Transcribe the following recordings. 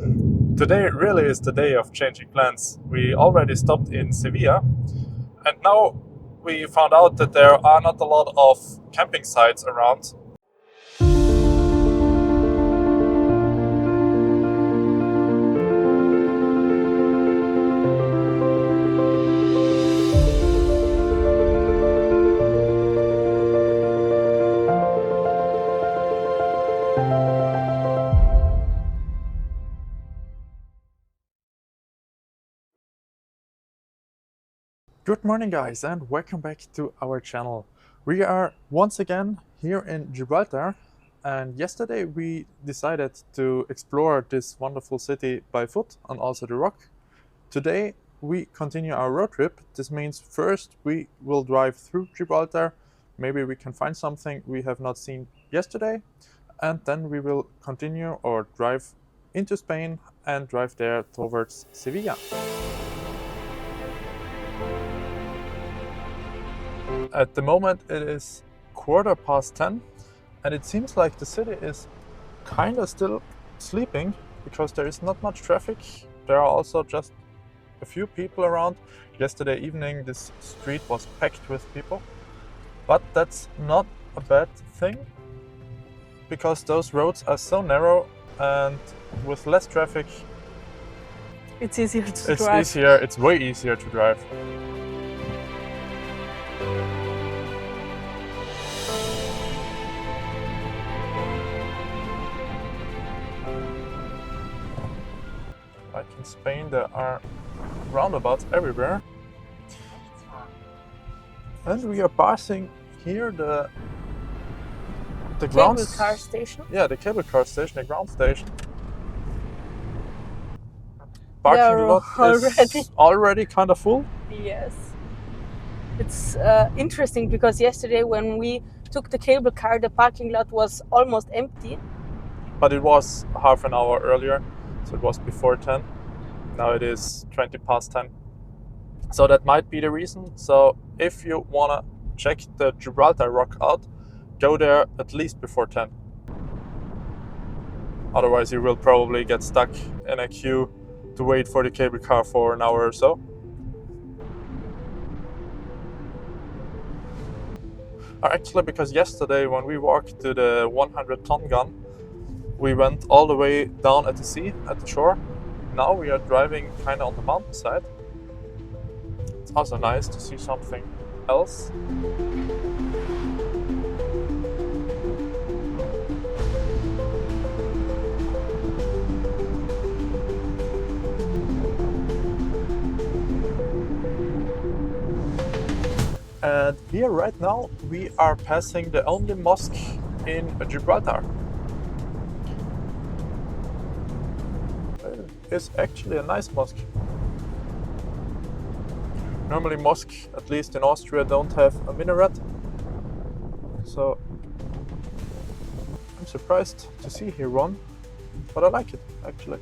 Today really is the day of changing plans. We already stopped in Sevilla, and now we found out that there are not a lot of camping sites around. Good morning guys and welcome back to our channel. We are once again here in Gibraltar, and yesterday we decided to explore this wonderful city by foot and also the rock. Today we continue our road trip. This means first we will drive through Gibraltar. Maybe we can find something we have not seen yesterday, and then we will continue or drive into Spain and drive there towards Sevilla. At the moment it is 10:15 and it seems like the city is kind of still sleeping because there is not much traffic. There are also just a few people around. Yesterday evening this street was packed with people, but that's not a bad thing because those roads are so narrow, and with less traffic it's easier to drive. It's way easier to drive. Like in Spain, there are roundabouts everywhere. And we are passing here the cable car station. Yeah, the cable car station, the ground station. Parking lot is already kind of full. Yes. It's interesting because yesterday when we took the cable car, the parking lot was almost empty. But it was half an hour earlier. So it was before 10. Now it is 10:20. So that might be the reason. So if you wanna check the Gibraltar rock out, go there at least before 10. Otherwise you will probably get stuck in a queue to wait for the cable car for an hour or so. Actually, because yesterday when we walked to the 100-ton gun, we went all the way down at the sea, at the shore. Now we are driving kind of on the mountainside. It's also nice to see something else. And here right now we are passing the only mosque in Gibraltar. Is actually a nice mosque. Normally mosques, at least in Austria, don't have a minaret. So I'm surprised to see here one, but I like it actually.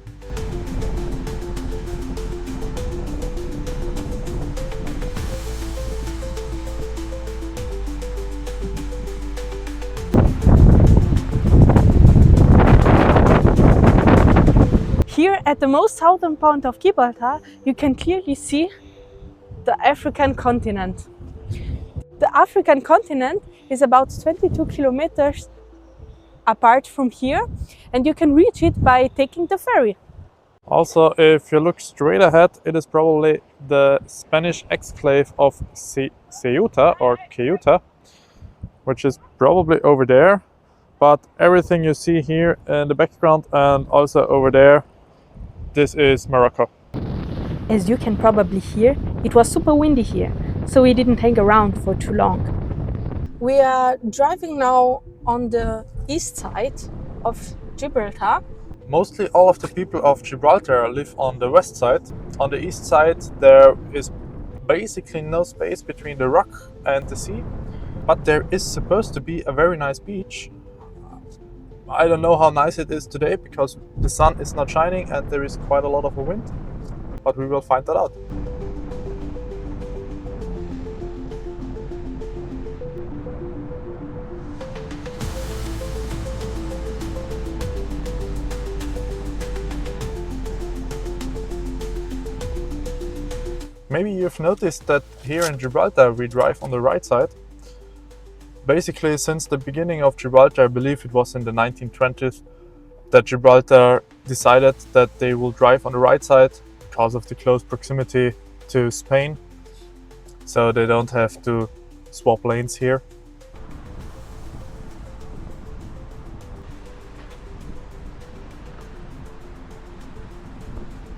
Here at the most southern point of Gibraltar, you can clearly see the African continent. The African continent is about 22 kilometers apart from here, and you can reach it by taking the ferry. Also, if you look straight ahead, it is probably the Spanish exclave of Ceuta or Ceuta, which is probably over there. But everything you see here in the background and also over there, this is Morocco. As you can probably hear, it was super windy here, so we didn't hang around for too long. We are driving now on the east side of Gibraltar. Mostly all of the people of Gibraltar live on the west side. On the east side there is basically no space between the rock and the sea, but there is supposed to be a very nice beach. I don't know how nice it is today because the sun is not shining and there is quite a lot of wind, but we will find that out. Maybe you've noticed that here in Gibraltar we drive on the right side. Basically, since the beginning of Gibraltar, I believe it was in the 1920s, that Gibraltar decided that they will drive on the right side because of the close proximity to Spain, so they don't have to swap lanes here.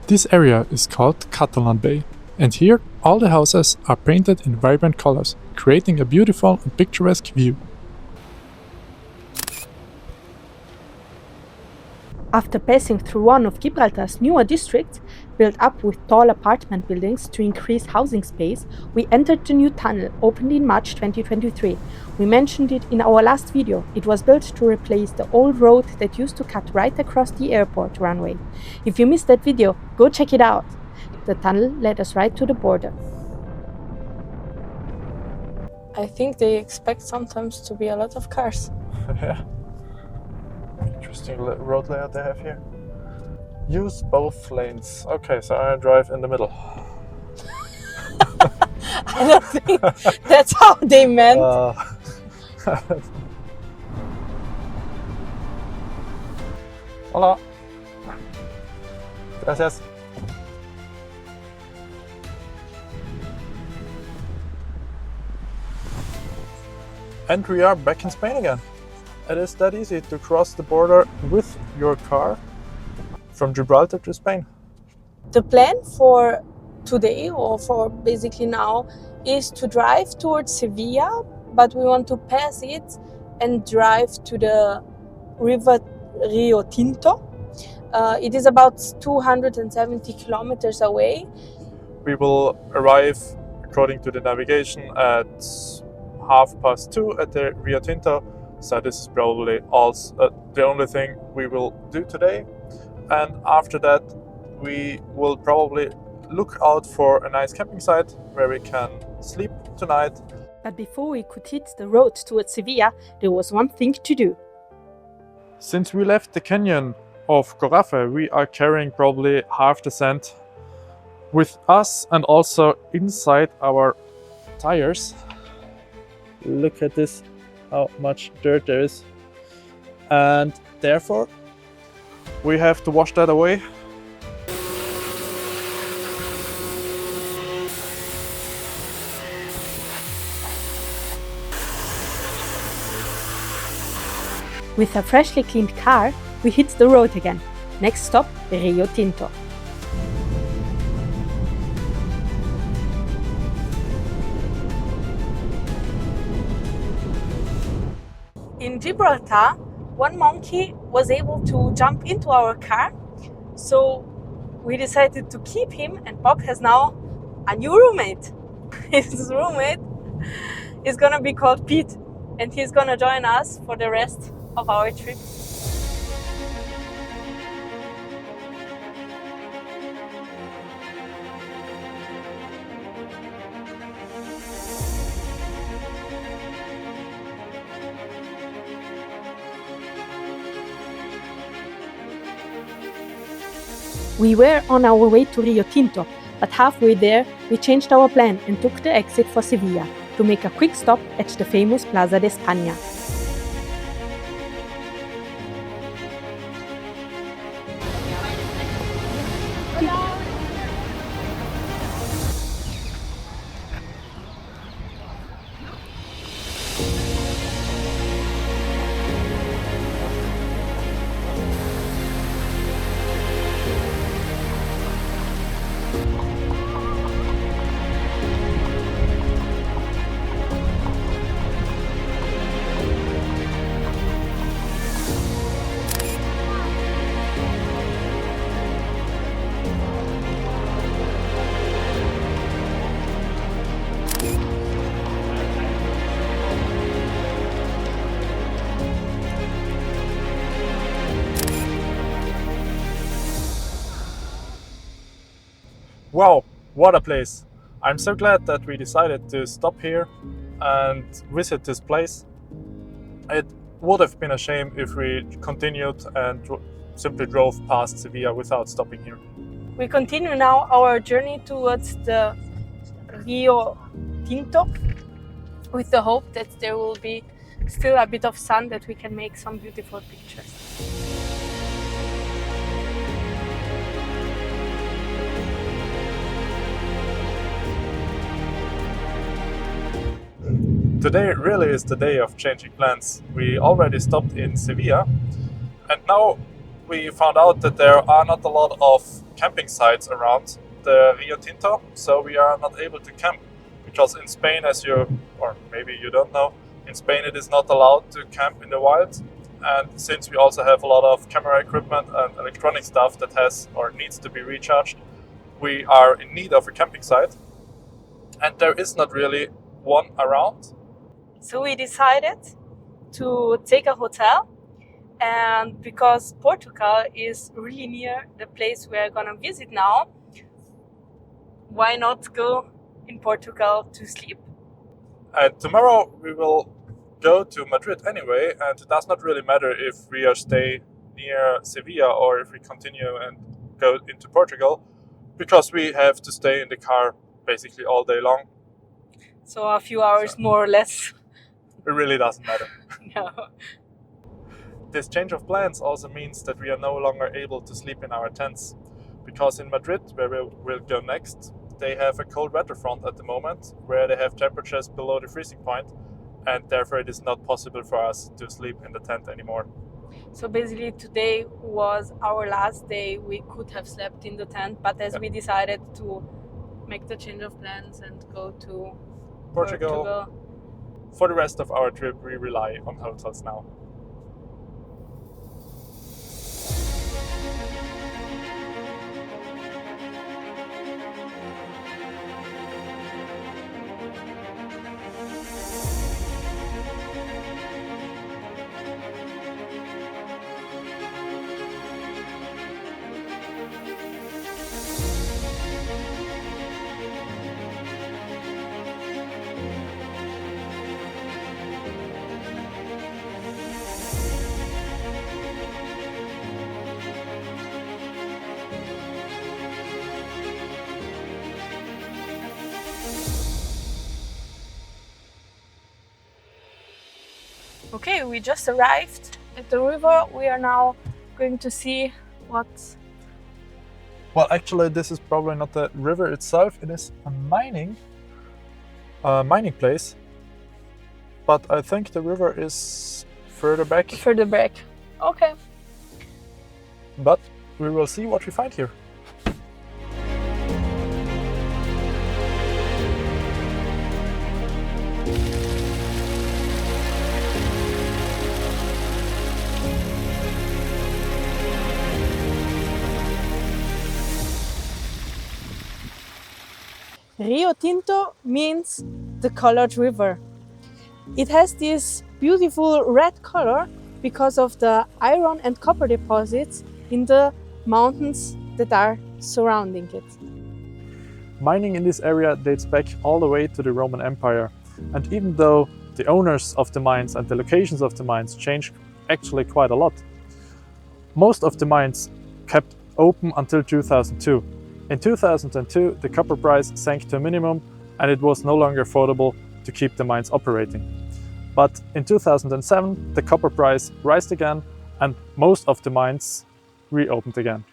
This area is called Catalan Bay, and here all the houses are painted in vibrant colors, creating a beautiful and picturesque view. After passing through one of Gibraltar's newer districts, built up with tall apartment buildings to increase housing space, we entered the new tunnel, opened in March 2023. We mentioned it in our last video. It was built to replace the old road that used to cut right across the airport runway. If you missed that video, go check it out. The tunnel led us right to the border. I think they expect sometimes to be a lot of cars. Yeah. Interesting road layout they have here. Use both lanes. Okay, so I drive in the middle. I don't think that's how they meant. Hola. Gracias. And we are back in Spain again. It is that easy to cross the border with your car from Gibraltar to Spain. The plan for today, or for basically now, is to drive towards Sevilla, but we want to pass it and drive to the river Río Tinto. It is about 270 kilometers away. We will arrive, according to the navigation, at 2:30 at the Rio Tinto. So this is probably also the only thing we will do today. And after that, we will probably look out for a nice camping site where we can sleep tonight. But before we could hit the road towards Sevilla, there was one thing to do. Since we left the canyon of Corafe, we are carrying probably half the sand with us and also inside our tires. Look at this, how much dirt there is. And therefore, we have to wash that away. With a freshly cleaned car, we hit the road again. Next stop, Rio Tinto. In Gibraltar, one monkey was able to jump into our car, so we decided to keep him, and Bob has now a new roommate. His roommate is gonna be called Pete, and he's gonna join us for the rest of our trip. We were on our way to Rio Tinto, but halfway there we changed our plan and took the exit for Sevilla to make a quick stop at the famous Plaza de España. Wow, what a place! I'm so glad that we decided to stop here and visit this place. It would have been a shame if we continued and simply drove past Sevilla without stopping here. We continue now our journey towards the Rio Tinto, with the hope that there will be still a bit of sun that we can make some beautiful pictures. Today really is the day of changing plans. We already stopped in Sevilla, and now we found out that there are not a lot of camping sites around the Rio Tinto, so we are not able to camp. Because in Spain, as you, or maybe you don't know, in Spain it is not allowed to camp in the wild. And since we also have a lot of camera equipment and electronic stuff that has or needs to be recharged, we are in need of a camping site. And there is not really one around. So we decided to take a hotel, and because Portugal is really near the place we are gonna visit now, why not go in Portugal to sleep? And tomorrow we will go to Madrid anyway, and it does not really matter if we are stay near Sevilla or if we continue and go into Portugal, because we have to stay in the car basically all day long. So a few hours more or less. It really doesn't matter. No. This change of plans also means that we are no longer able to sleep in our tents, because in Madrid, where we'll go next, they have a cold weather front at the moment, where they have temperatures below the freezing point, and therefore it is not possible for us to sleep in the tent anymore. So basically today was our last day. We could have slept in the tent, but as we decided to make the change of plans and go to Portugal. For the rest of our trip, we rely on hotels now. Okay, we just arrived at the river. We are now going to see what... Well, actually, this is probably not the river itself. It is a mining place. But I think the river is further back. Further back. Okay. But we will see what we find here. Rio Tinto means the colored river. It has this beautiful red color because of the iron and copper deposits in the mountains that are surrounding it. Mining in this area dates back all the way to the Roman Empire, and even though the owners of the mines and the locations of the mines changed actually quite a lot, most of the mines kept open until 2002. In 2002, the copper price sank to a minimum and it was no longer affordable to keep the mines operating. But in 2007, the copper price rose again and most of the mines reopened again.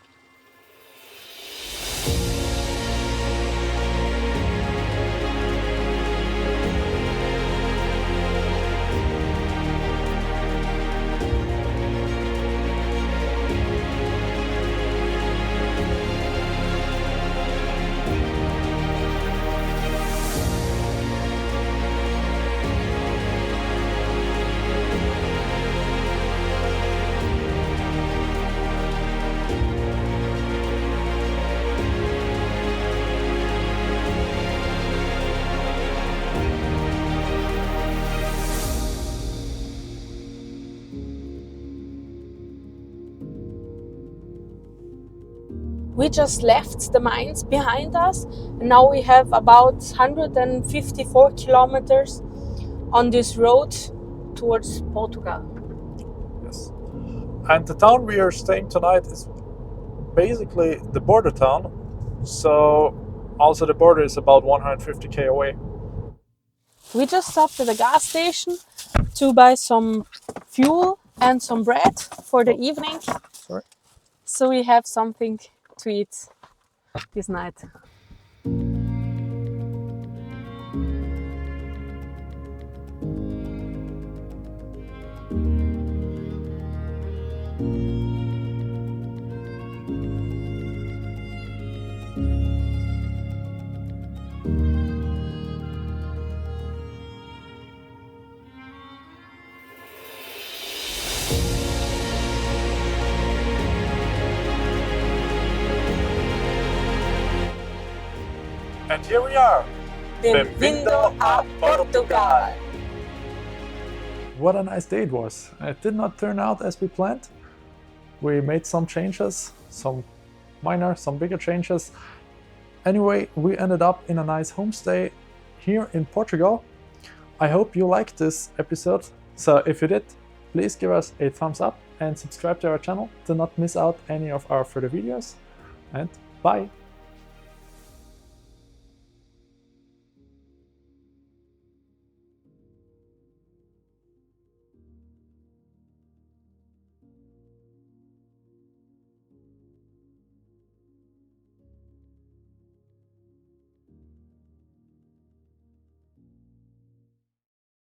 We just left the mines behind us, and now we have about 154 kilometers on this road towards Portugal. Yes. And the town we are staying tonight is basically the border town. So Also, the border is about 150k away. We just stopped at a gas station to buy some fuel and some bread for the evening. Sorry. So we have something to eat this night. And here we are. Bem-vindo a Portugal! What a nice day it was. It did not turn out as we planned. We made some changes, some minor, some bigger changes. Anyway, we ended up in a nice homestay here in Portugal. I hope you liked this episode. So if you did, please give us a thumbs up and subscribe to our channel to not miss out any of our further videos. And bye!